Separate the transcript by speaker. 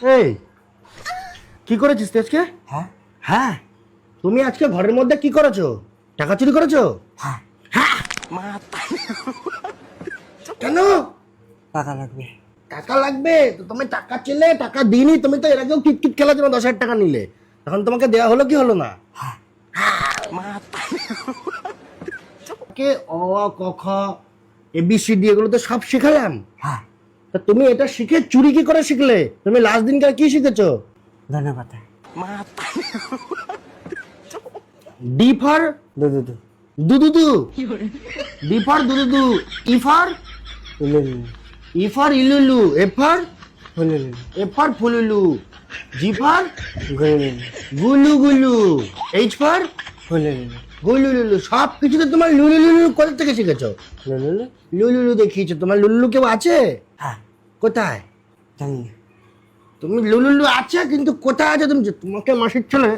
Speaker 1: এই কি করেছিস তুই আজকে?
Speaker 2: হ্যাঁ
Speaker 1: হ্যাঁ, তুমি আজকে ঘরের মধ্যে কি করেছো? টাকা চুরি করেছো?
Speaker 2: হ্যাঁ
Speaker 1: হ্যাঁ। কেন?
Speaker 2: টাকা লাগবে।
Speaker 1: টাকা লাগবে তো তুমি টাকা চেলে টাকা দিইনি। তুমি তো এর আগেও কিটকিট খেলার জন্য 10,000 টাকা নিলে, তখন তোমাকে দেওয়া হলো কি হলো না?
Speaker 2: হ্যাঁ
Speaker 1: কে অ আ, ক খ ABCD এগুলো তো সব শিখালাম।
Speaker 2: হ্যাঁ
Speaker 1: তা তুমি এটা শিখে চুরি কি করে শিখলে? তুমি লাস্ট দিনকার কি শিখেছো?
Speaker 2: ধন্যবাদ।
Speaker 1: ডি ফর
Speaker 2: দুদু
Speaker 1: দুদুদু, ডি ফর দুদুদু, ই ফর
Speaker 2: উলুলু
Speaker 1: ই ফর ইলুলু,
Speaker 2: হুলুলু
Speaker 1: এ ফর ফুলুলু, জি ফর
Speaker 2: গুলুলু
Speaker 1: গুলু গুলু, এইচ ফর
Speaker 2: হুলুলু
Speaker 1: গুলুলুলু। সব কিছুতে তোমার লুলুলুলু কোথা থেকে শিখেছো?
Speaker 2: লুলুলু।
Speaker 1: লুলুলু দেখিয়েছো। তোমার লুলুলু কেউ আছে?
Speaker 2: হ্যাঁ
Speaker 1: কোথায়?
Speaker 2: জানি না।
Speaker 1: তুমি লুলুলু আছে কিন্তু কোথায় আছে তুমি? তোমাকে মাসির ছেলে